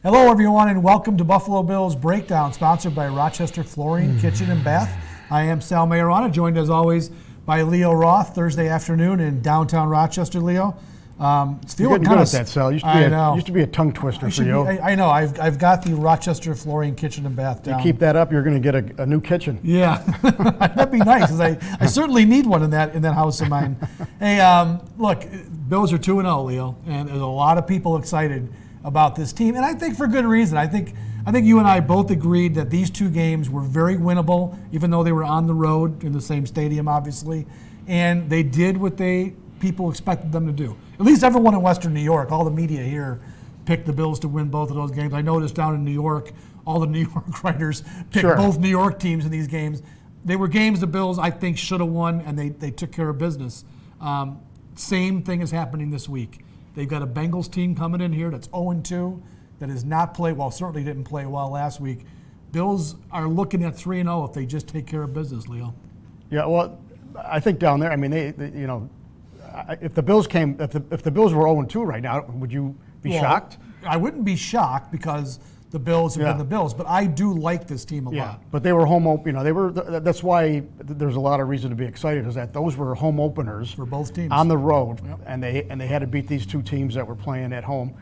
Hello, everyone, and welcome to Buffalo Bills Breakdown, sponsored by Rochester Flooring, Kitchen, and Bath. I am Sal Maiorana, joined as always by Leo Roth, Thursday afternoon in downtown Rochester. Leo, it's feeling kind of that, Sal. Used to be a tongue twister for you. I know. I've got the Rochester Flooring, Kitchen, and Bath down. You keep that up, you're going to get a new kitchen. Yeah, that'd be nice, because I certainly need one in that house of mine. Hey, look, Bills are 2-0, Leo, and there's a lot of people excited about this team, and I think for good reason. I think you and I both agreed that these two games were very winnable, even though they were on the road in the same stadium, obviously, and they did what people expected them to do. At least everyone in Western New York, all the media here, picked the Bills to win both of those games. I noticed down in New York, all the New York writers picked both New York teams in these games. They were games the Bills, I think, should have won, and they took care of business. Same thing is happening this week. They've got a Bengals team coming in here that's 0-2, that has not played well, certainly didn't play well last week. Bills are looking at 3-0 if they just take care of business, Leo. Yeah, well, I think down there, I mean, if the Bills were 0-2 right now, would you be shocked? I wouldn't be shocked because the Bills have been the Bills, but I do like this team a lot. But they were home open. That's why there's a lot of reason to be excited. Is that those were home openers for both teams on the road, and they had to beat these two teams that were playing at home.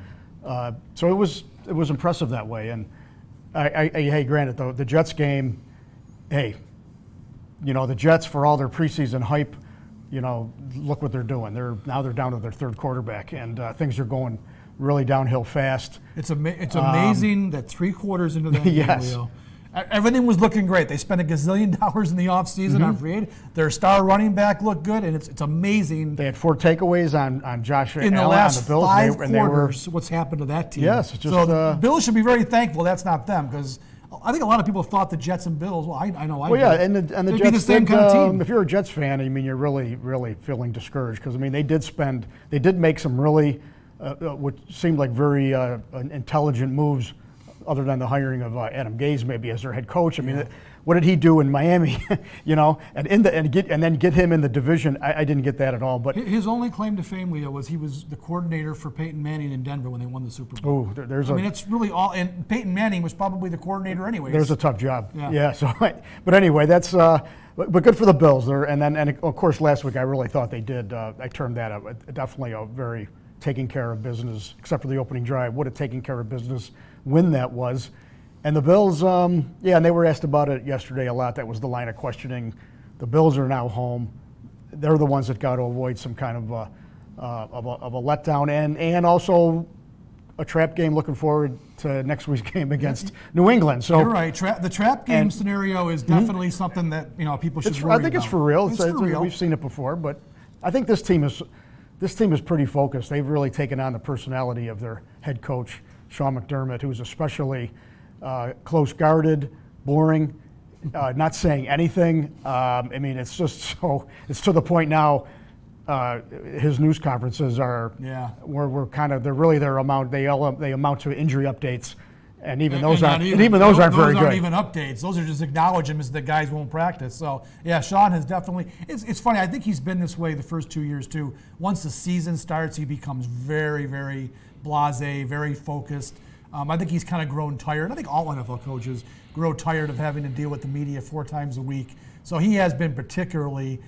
So it was impressive that way. And hey, granted though, the Jets game, hey, the Jets, for all their preseason hype, look what they're doing. They're down to their third quarterback, and things are going really downhill fast. It's amazing that 3 quarters into that game, Leo, everything was looking great. They spent $1 gazillion in the offseason on free agent. Their star running back looked good, and it's amazing. They had 4 takeaways on Josh Allen in the last on the Bills. 5 quarters. What's happened to that team? Yes, so the Bills should be very thankful that's not them, because I think a lot of people thought the Jets and Bills. Well, I know. And the Jets be the same kind of team. If you're a Jets fan, I mean, you're really, really feeling discouraged, because I mean, they did make some really what seemed like very intelligent moves, other than the hiring of Adam Gase maybe as their head coach. I mean, what did he do in Miami? And then get him in the division. I didn't get that at all. But his only claim to fame, Leo, was he was the coordinator for Peyton Manning in Denver when they won the Super Bowl. Oh, it's really all. And Peyton Manning was probably the coordinator anyway. There's a tough job. Yeah. So, but anyway, that's. But good for the Bills there. And of course last week I really thought they did. I turned that up. Definitely a very taking care of business, except for the opening drive. What a taking care of business win that was. And the Bills, and they were asked about it yesterday a lot. That was the line of questioning. The Bills are now home. They're the ones that got to avoid some kind of a letdown, and also a trap game. Looking forward to next week's game against New England. So you're right. The trap game scenario is definitely something that people should worry about. I think it's for real. It's for real. We've seen it before, but I think this team is pretty focused. They've really taken on the personality of their head coach, Sean McDermott, who's especially close-guarded, boring, not saying anything. I mean, it's just it's to the point now. His news conferences are they amount to injury updates, and even those aren't very good. Those aren't even updates. Those are just acknowledgments that guys won't practice. So Sean has definitely. It's funny. I think he's been this way the first 2 years too. Once the season starts, he becomes very, very blasé, very focused. I think he's kind of grown tired. I think all NFL coaches grow tired of having to deal with the media 4 times a week. So he has been particularly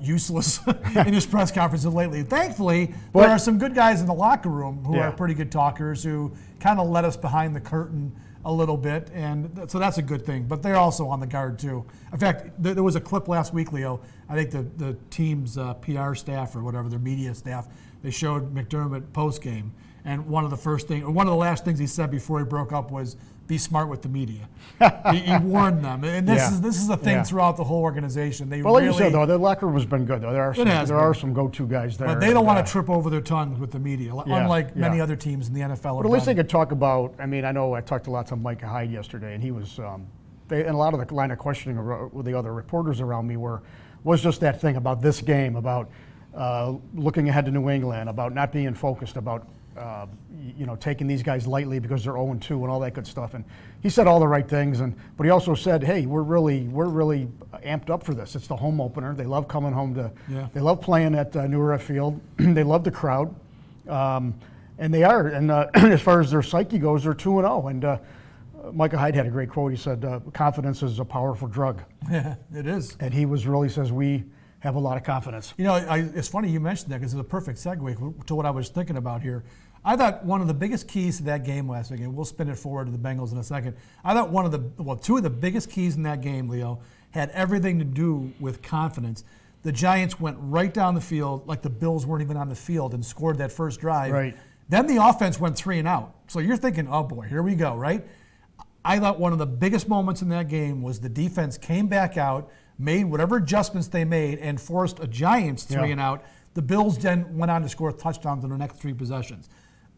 useless in his press conferences lately. Thankfully, there are some good guys in the locker room who are pretty good talkers, who kind of let us behind the curtain a little bit, and so that's a good thing. But they're also on the guard too. In fact, there was a clip last week, Leo. I think the team's PR staff or whatever, their media staff, they showed McDermott post game. And one of the last things he said before he broke up was, "Be smart with the media." he warned them, and this is a thing throughout the whole organization. Like you said, though, the locker room has been good. Though there are some go-to guys there, but they don't want to trip over their tongues with the media, unlike many other teams in the NFL. But at least they could talk about. I mean, I know I talked a lot to Micah Hyde yesterday, and he was. And a lot of the line of questioning with the other reporters around me was just that thing about this game, about looking ahead to New England, about not being focused, about. Taking these guys lightly because they're 0-2 and all that good stuff. And he said all the right things, but he also said, "Hey, we're really amped up for this. It's the home opener. They love coming home they love playing at New Roth Field. They love the crowd, And they are. And as far as their psyche goes, they're 2-0. And Micah Hyde had a great quote. He said, confidence is a powerful drug. Yeah, it is. And he really says, we have a lot of confidence. You know, it's funny you mentioned that because it's a perfect segue to what I was thinking about here. I thought one of the biggest keys to that game last week, and we'll spin it forward to the Bengals in a second. I thought two of the biggest keys in that game, Leo, had everything to do with confidence. The Giants went right down the field like the Bills weren't even on the field and scored that first drive. Right. Then the offense went 3 and out. So you're thinking, oh boy, here we go, right? I thought one of the biggest moments in that game was the defense came back out, made whatever adjustments they made, and forced a Giants 3 and out. The Bills then went on to score touchdowns in their next 3 possessions.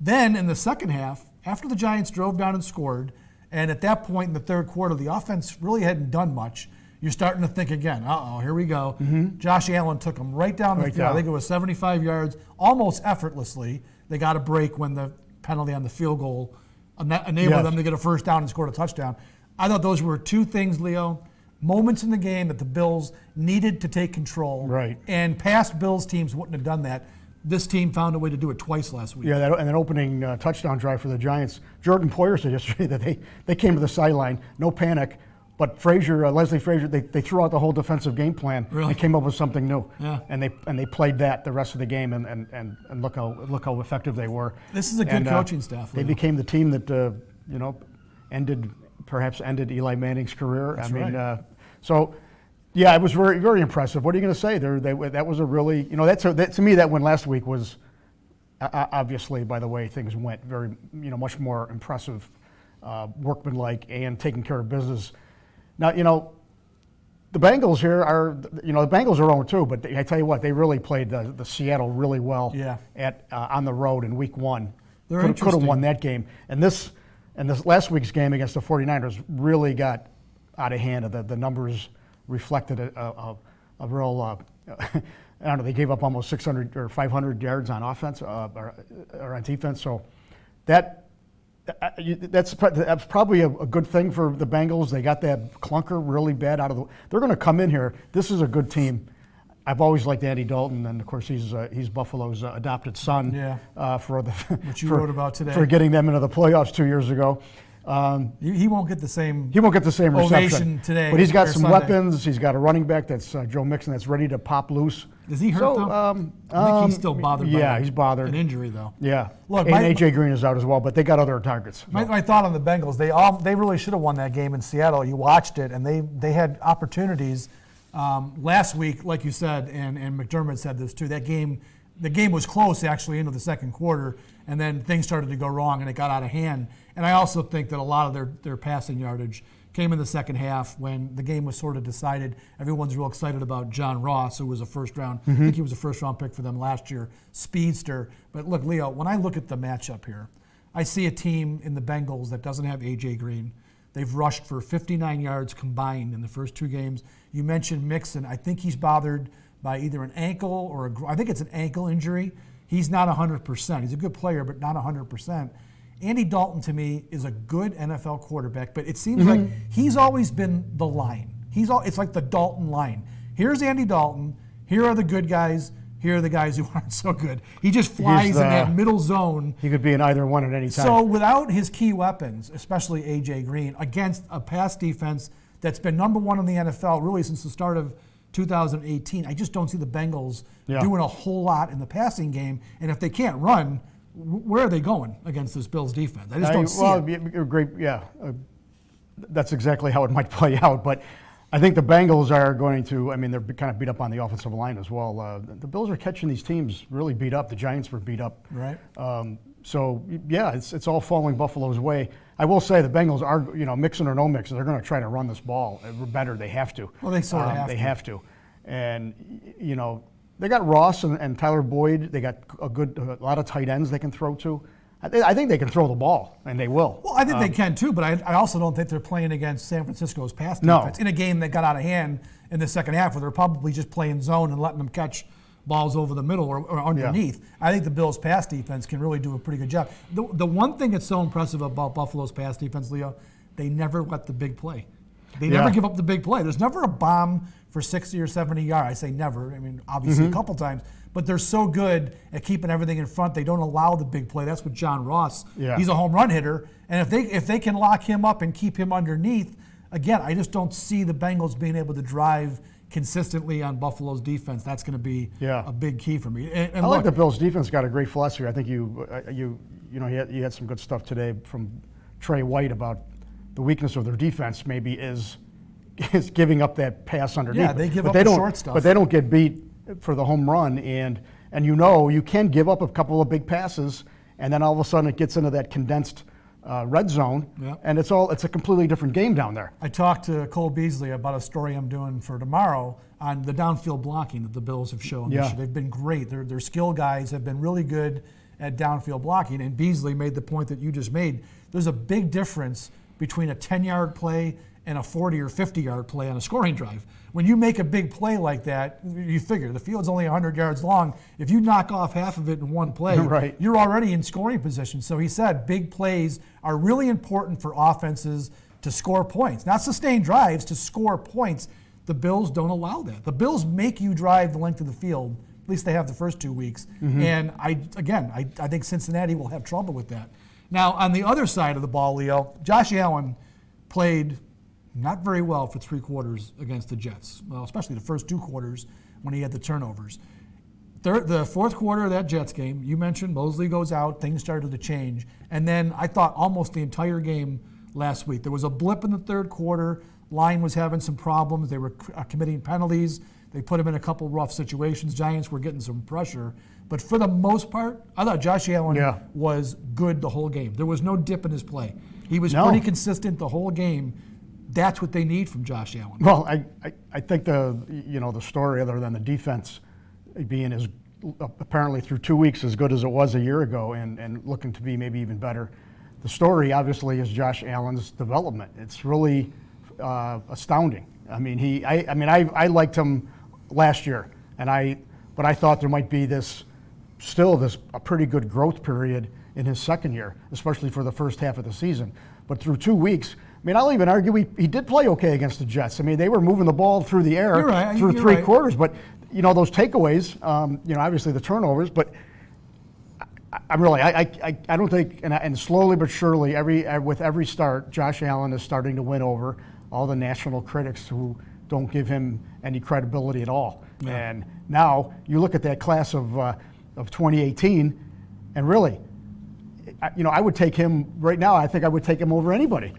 Then in the second half, after the Giants drove down and scored, and at that point in the third quarter, the offense really hadn't done much. You're starting to think again, here we go. Mm-hmm. Josh Allen took them right down the field. I think it was 75 yards, almost effortlessly. They got a break when the penalty on the field goal enabled them to get a first down and score a touchdown. I thought those were 2 things, Leo, moments in the game that the Bills needed to take control. Right. And past Bills teams wouldn't have done that. This team found a way to do it twice last week. Yeah, and an opening touchdown drive for the Giants. Jordan Poyer said yesterday that they came to the sideline, no panic, but Leslie Frazier, they threw out the whole defensive game plan and came up with something new. Yeah. And they played that the rest of the game, and look how effective they were. This is a good coaching staff. They became the team that perhaps ended Eli Manning's career. That's right. So. Yeah, it was very, very impressive. What are you going to say? That was a really, to me, that win last week was obviously, by the way things went, very, much more impressive, workmanlike, and taking care of business. Now, the Bengals here are, the Bengals are 0-2, but I tell you what, they really played the Seattle really well on the road in Week 1. Could have won that game. And this last week's game against the 49ers really got out of hand. The numbers reflected a real, I don't know, they gave up almost 600 or 500 yards on offense or on defense. So that's probably a good thing for the Bengals. They got that clunker really bad out of the. They're going to come in here. This is a good team. I've always liked Andy Dalton, and of course he's Buffalo's adopted son. For which you wrote about today, for getting them into the playoffs 2 years ago. He won't get the same. He won't get the same reception today. But he's got some weapons. He's got a running back that's Joe Mixon that's ready to pop loose. Is he hurt though? I think he's still bothered. He's bothered. An injury though. Yeah. Look, and AJ Green is out as well, but they got other targets. So. My thought on the Bengals, they really should have won that game in Seattle. You watched it, and they had opportunities last week, like you said, and McDermott said this too. The game was close actually into the second quarter, and then things started to go wrong, and it got out of hand. And I also think that a lot of their passing yardage came in the second half when the game was sort of decided. Everyone's real excited about John Roth, who was a first round. I think he was a first round pick for them last year, speedster. But look, Leo, when I look at the matchup here, I see a team in the Bengals that doesn't have A.J. Green. They've rushed for 59 yards combined in the first 2 games. You mentioned Mixon. I think he's bothered by either an ankle or I think it's an ankle injury. He's not 100%. He's a good player, but not 100%. Andy Dalton, to me, is a good NFL quarterback, but it seems like he's always been the line. It's like the Dalton line. Here's Andy Dalton. Here are the good guys. Here are the guys who aren't so good. He just flies in that middle zone. He could be in either one at any time. So without his key weapons, especially A.J. Green, against a pass defense that's been number 1 in the NFL really since the start of 2018, I just don't see the Bengals doing a whole lot in the passing game. And if they can't run, where are they going against this Bills defense? I just don't see it. Great, that's exactly how it might play out. But I think the Bengals are going to, they're kind of beat up on the offensive line as well. The Bills are catching these teams really beat up. The Giants were beat up. Right. It's all falling Buffalo's way. I will say the Bengals are, Mixon or no Mixon, they're going to try to run this ball better. They have to. Well, they sort of have to. They have to. And, they got Ross and Tyler Boyd. They got a lot of tight ends they can throw to. I think they can throw the ball, and they will. Well, I think they can too, but I also don't think they're playing against San Francisco's pass defense in a game that got out of hand in the second half where they're probably just playing zone and letting them catch balls over the middle or underneath. Yeah. I think the Bills' pass defense can really do a pretty good job. The one thing that's so impressive about Buffalo's pass defense, Leo, they never let the big play. They never give up the big play. There's never a bomb for 60 or 70 yards. I say never. I mean, obviously a couple times. But they're so good at keeping everything in front. They don't allow the big play. That's what John Ross. Yeah. He's a home run hitter. And if they can lock him up and keep him underneath, again, I just don't see the Bengals being able to drive consistently on Buffalo's defense. That's going to be a big key for me. And I like the Bills' defense. Got a great philosophy. I think you had some good stuff today from Trey White about the weakness of their defense. Maybe is giving up that pass underneath. Yeah, they give up the short stuff, but they don't get beat for the home run. And you can give up a couple of big passes, and then all of a sudden it gets into that condensed red zone, and it's a completely different game down there. I talked to Cole Beasley about a story I'm doing for tomorrow on the downfield blocking that the Bills have shown this year. They've been great. Their skill guys have been really good at downfield blocking, and Beasley made the point that you just made. There's a big difference between a 10-yard play and a 40 or 50-yard play on a scoring drive. When you make a big play like that, you figure the field's only 100 yards long. If you knock off half of it in one play, you're already in scoring position. So he said big plays are really important for offenses to score points, not sustain drives, to score points. The Bills don't allow that. The Bills make you drive the length of the field. At least they have the first 2 weeks. And I think Cincinnati will have trouble with that. Now, on the other side of the ball, Leo, Josh Allen played not very well for 3 quarters against the Jets. Well, especially the first 2 quarters when he had the turnovers. The fourth quarter of that Jets game, you mentioned Mosley goes out, things started to change. And then I thought almost the entire game last week. There was a blip in the third quarter. Line was having some problems. They were committing penalties. They put him in a couple rough situations. Giants were getting some pressure. But for the most part, I thought Josh Allen was good the whole game. There was no dip in his play. He was pretty consistent the whole game. That's what they need from Josh Allen. Well, I think the story, other than the defense being as apparently through 2 weeks as good as it was a year ago and looking to be maybe even better, the story obviously is Josh Allen's development. It's really astounding. I mean, I liked him last year, but I thought there might be a pretty good growth period in his second year, especially for the first half of the season. But through 2 weeks, I mean, I'll even argue he did play okay against the Jets. I mean, they were moving the ball through the air through three quarters. But, those takeaways, obviously the turnovers. But I don't think, and slowly but surely, with every start, Josh Allen is starting to win over all the national critics who don't give him any credibility at all. Yeah. And now you look at that class of 2018, and really, I would take him right now. I think I would take him over anybody.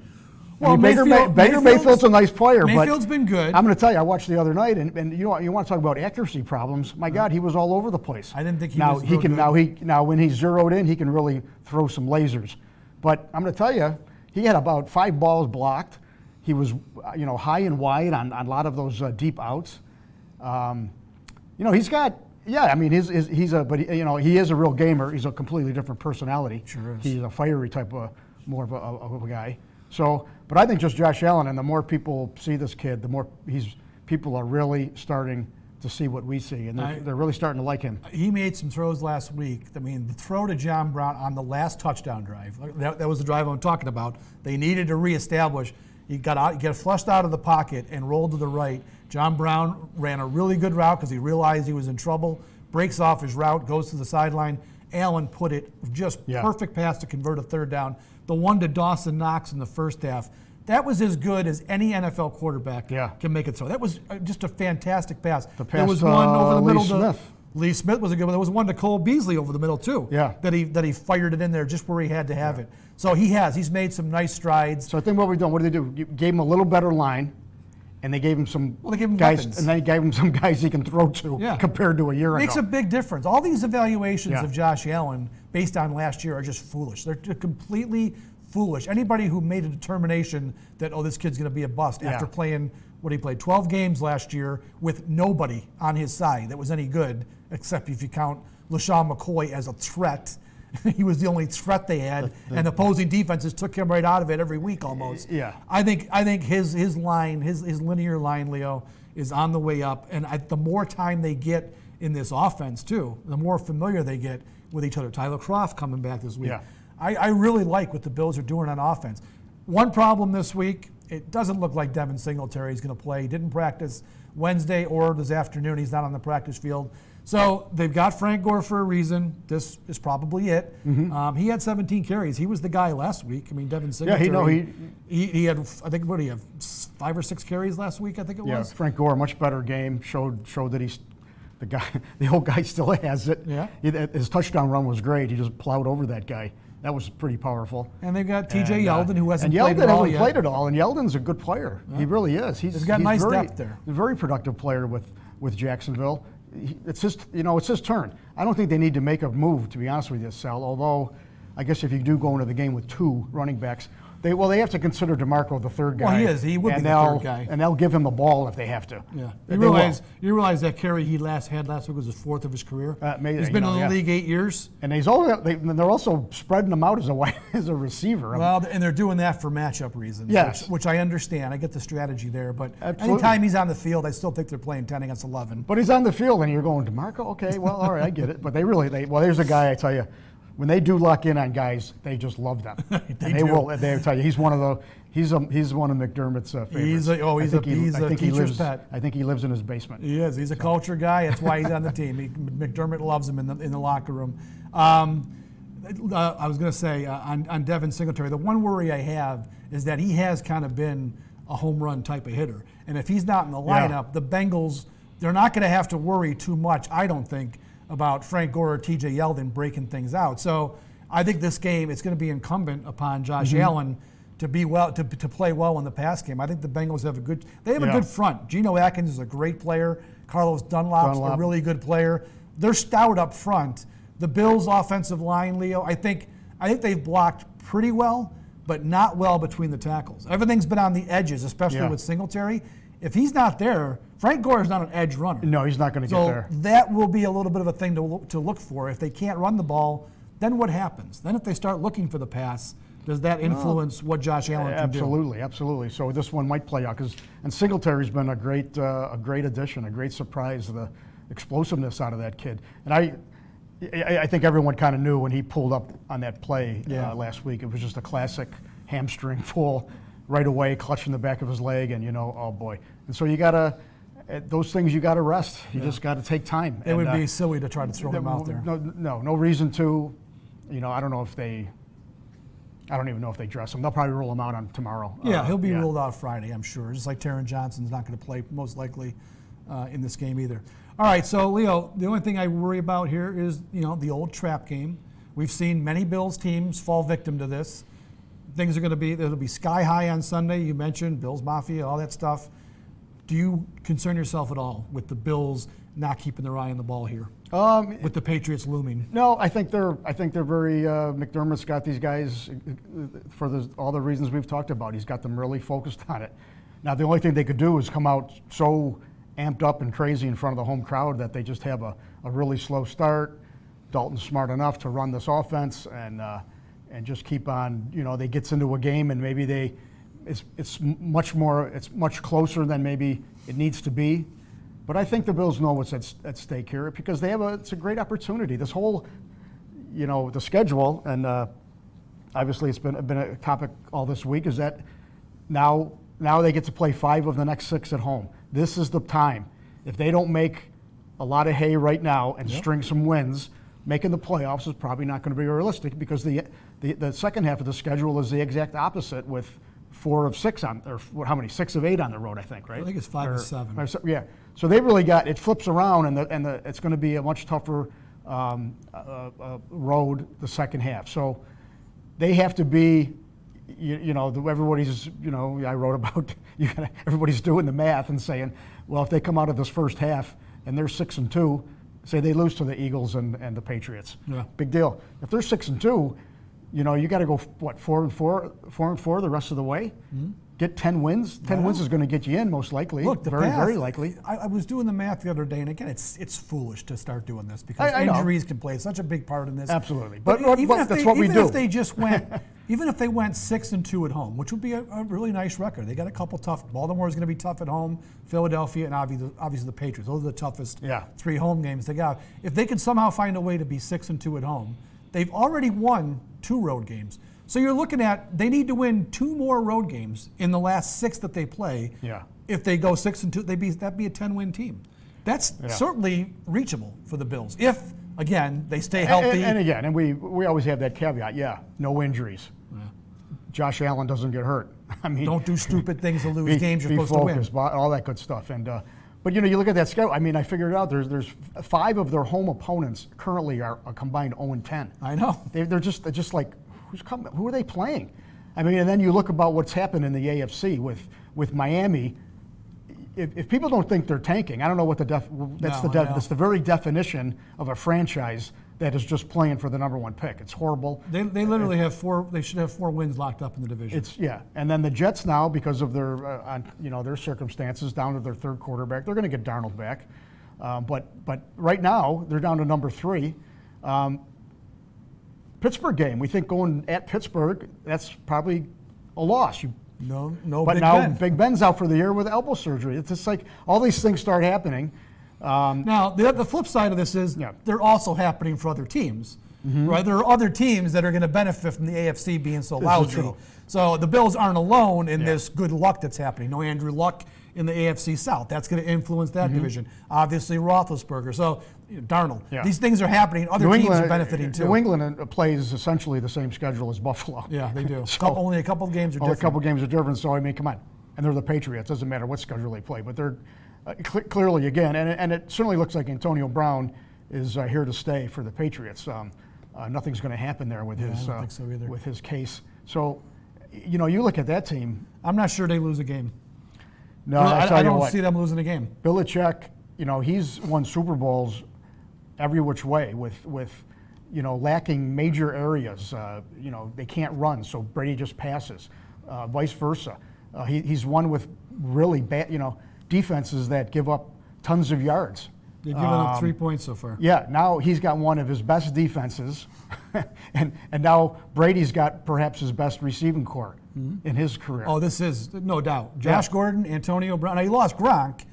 Well, Baker Mayfield's a nice player. Mayfield's been good. I'm going to tell you, I watched the other night, and you want to talk about accuracy problems. My God, he was all over the place. I didn't think he was good. Now when he's zeroed in, he can really throw some lasers. But I'm going to tell you, he had about 5 balls blocked. He was, high and wide on a lot of those deep outs. He's got. Yeah, I mean, he is a real gamer. He's a completely different personality. Sure is. He's a fiery type of more of a guy. So, but I think just Josh Allen, and the more people see this kid, the more people are really starting to see what we see, and they're really starting to like him. He made some throws last week. I mean, the throw to John Brown on the last touchdown drive, that was the drive I'm talking about. They needed to reestablish. He got flushed out of the pocket and rolled to the right. John Brown ran a really good route because he realized he was in trouble, breaks off his route, goes to the sideline. Allen put it perfect pass to convert a third down. The one to Dawson Knox in the first half, that was as good as any NFL quarterback can make it throw. That was just a fantastic pass. There was one over the middle to Lee Smith was a good one. There was one to Cole Beasley over the middle too. Yeah. That he fired it in there just where he had to have it. So he's made some nice strides. So I think what we've done, what did they do? You gave him a little better line. And they gave him some guys, weapons. And they gave him some guys he can throw to compared to a year ago. Makes a big difference. All these evaluations of Josh Allen based on last year are just foolish. They're completely foolish. Anybody who made a determination that, this kid's going to be a bust after playing, he played 12 games last year with nobody on his side that was any good, except if you count LaShawn McCoy as a threat. He was the only threat they had, and opposing defenses took him right out of it every week almost. Yeah. I think his line, his linear line, Leo, is on the way up, and the more time they get in this offense too, the more familiar they get with each other. Tyler Kroft coming back this week. Yeah. I really like what the Bills are doing on offense. One problem this week it doesn't look like Devin Singletary is going to play. He didn't practice Wednesday or this afternoon. He's not on the practice field. So they've got Frank Gore for a reason. This is probably it. He had 17 carries. He was the guy last week. I mean, Devin Singletary. He had, I think, what did he have, 5 or 6 carries last week, I think it was? Yeah, Frank Gore, much better game. Showed that he's the guy. The old guy still has it. Yeah. His touchdown run was great. He just plowed over that guy. That was pretty powerful. And they've got T.J. Yeldon, who hasn't played at all yet. played it all, and Yeldon's a good player. Yeah. He really is. He's got nice depth there. A very productive player with Jacksonville. It's his turn. I don't think they need to make a move, to be honest with you, Sal. Although, I guess if you do go into the game with 2 running backs, they have to consider DeMarco the third guy. Well, he is. He would be the third guy. And they'll give him the ball if they have to. Yeah. You realize that carry he had last week was his 4th of his career. He's been in the league 8 years. And they're also spreading him out as a receiver. Well, and they're doing that for matchup reasons. Yes. Which I understand. I get the strategy there, but Absolutely. anytime he's on the field, I still think they're playing 10 against 11. But he's on the field, and you're going, DeMarco? Okay, well, all right, I get it. But there's a guy, I tell you, when they do lock in on guys, they just love them. They will tell you, he's one of McDermott's favorites. He's a teacher's pet. I think he lives in his basement. He is. He's a culture guy. That's why he's on the team. McDermott loves him in the locker room. I was going to say on Devin Singletary, the one worry I have is that he has kind of been a home run type of hitter. And if he's not in the lineup, the Bengals, they're not going to have to worry too much, I don't think, about Frank Gore or T.J. Yeldon breaking things out. So I think this game, it's going to be incumbent upon Josh Allen to play well in the pass game. I think the Bengals have a good front. Geno Atkins is a great player. Carlos Dunlop's a really good player. They're stout up front. The Bills' offensive line, Leo, I think they've blocked pretty well, but not well between the tackles. Everything's been on the edges, especially with Singletary. If he's not there, Frank Gore is not an edge runner. No, he's not going to get there. So that will be a little bit of a thing to look for. If they can't run the ball, then what happens? Then if they start looking for the pass, does that influence what Josh Allen can do? Absolutely. So this one might play out and Singletary's been a great addition, a great surprise. The explosiveness out of that kid, and I think everyone kind of knew when he pulled up on that play last week. It was just a classic hamstring pull. Right away, clutching the back of his leg, and oh boy. And so those things you gotta rest. You just gotta take time. It would be silly to try to throw him out there. No reason to. I don't even know if they dress him. They'll probably roll him out on tomorrow. Yeah, he'll be ruled out Friday, I'm sure. Just like Taron Johnson's not going to play most likely in this game either. All right, so Leo, the only thing I worry about here is the old trap game. We've seen many Bills teams fall victim to this. Things are it'll be sky high on Sunday. You mentioned Bills Mafia, all that stuff. Do you concern yourself at all with the Bills not keeping their eye on the ball here? With the Patriots looming? No, I think they're very. McDermott's got these guys for all the reasons we've talked about. He's got them really focused on it. Now the only thing they could do is come out so amped up and crazy in front of the home crowd that they just have a really slow start. Dalton's smart enough to run this offense and just keep on. They gets into a game and maybe it's much closer than maybe it needs to be. But I think the Bills know what's at stake here because it's a great opportunity. This whole, the schedule, and obviously it's been a topic all this week, is that now they get to play 5 of the next 6 at home. This is the time. If they don't make a lot of hay right now and string some wins, making the playoffs is probably not going to be realistic because the second half of the schedule is the exact opposite with 4 of 6 how many? 6 of 8 on the road, I think, right? I think it's 5 of 7. Yeah. So they really it flips around, and it's going to be a much tougher road the second half. So they have to be, everybody's, I wrote about, everybody's doing the math and saying, well, if they come out of this first half and they're 6-2, say they lose to the Eagles and the Patriots. Yeah. Big deal. If they're 6-2, you got to go 4-4 the rest of the way. Mm-hmm. Get 10 wins. 10 wins is going to get you in, most likely. Look, the very, path, very likely. I was doing the math the other day, and again, it's foolish to start doing this because injuries can play such a big part in this. Absolutely, but that's what we do. Even if they just went, even if they went 6-2 at home, which would be a really nice record. They got a couple tough. Baltimore is going to be tough at home. Philadelphia and obviously the Patriots. Those are the toughest 3 home games they got. If they can somehow find a way to be 6-2 at home, they've already won 2 road games. So you're looking at they need to win 2 more road games in the last 6 that they play. Yeah. If they go 6-2, that'd be a 10-win team. That's certainly reachable for the Bills if, again, they stay healthy. And we always have that caveat. Yeah, no injuries. Yeah. Josh Allen doesn't get hurt. I mean, don't do stupid things to lose games you're supposed to win. All that good stuff. And but you look at that schedule. I mean, I figured it out. There's 5 of their home opponents currently are a combined 0-10. I know. They're just like, who are they playing? I mean, and then you look about what's happened in the AFC with Miami. If people don't think they're tanking, I don't know what that's the very definition of a franchise that is just playing for the number 1 pick. It's horrible. They literally have 4. They should have 4 wins locked up in the division. And then the Jets now, because of their their circumstances, down to their 3rd quarterback, they're going to get Darnold back. But right now they're down to number 3. Pittsburgh game. We think going at Pittsburgh, that's probably a loss. No. But Big now Ben. Big Ben's out for the year with elbow surgery. It's just like all these things start happening. Now, the flip side of this is they're also happening for other teams, right? There are other teams that are going to benefit from the AFC being so lousy. So the Bills aren't alone in this good luck that's happening. No Andrew Luck in the AFC South. That's going to influence that division. Obviously, Roethlisberger. So Darnold. Yeah. These things are happening. Other teams are benefiting too. New England plays essentially the same schedule as Buffalo. Yeah, they do. Only a couple of games are different. Only a couple of games are different. So, I mean, come on. And they're the Patriots. Doesn't matter what schedule they play. But they're clearly, again, and it certainly looks like Antonio Brown is here to stay for the Patriots. Nothing's going to happen there with with his case. So, you look at that team. I'm not sure they lose a game. No, I don't see them losing a game. Belichick, he's won Super Bowls every which way with lacking major areas. They can't run, so Brady just passes. Vice versa. He's won with really bad, defenses that give up tons of yards. They've given up 3 points so far. Yeah, now he's got one of his best defenses, and now Brady's got perhaps his best receiving corps in his career. Oh, this is no doubt. Josh Gordon, Antonio Brown. Now, you lost Gronk,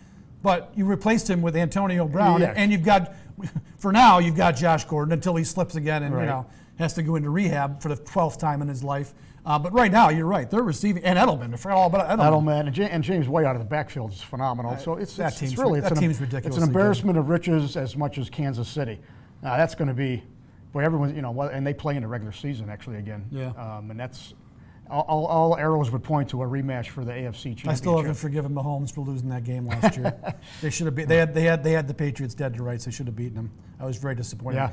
but you replaced him with Antonio Brown, and you've got Josh Gordon until he slips again and has to go into rehab for the 12th time in his life. But right now, you're right. They're receiving, and Edelman. I forgot all about Edelman. And James White out of the backfield is phenomenal. So it's team's ridiculous. It's an embarrassment of riches as much as Kansas City. That's going to be, everyone, and they play in the regular season actually again. Yeah. And that's all arrows would point to a rematch for the AFC championship. I still haven't forgiven Mahomes for losing that game last year. They should have. They had the Patriots dead to rights. They should have beaten them. I was very disappointed. Yeah.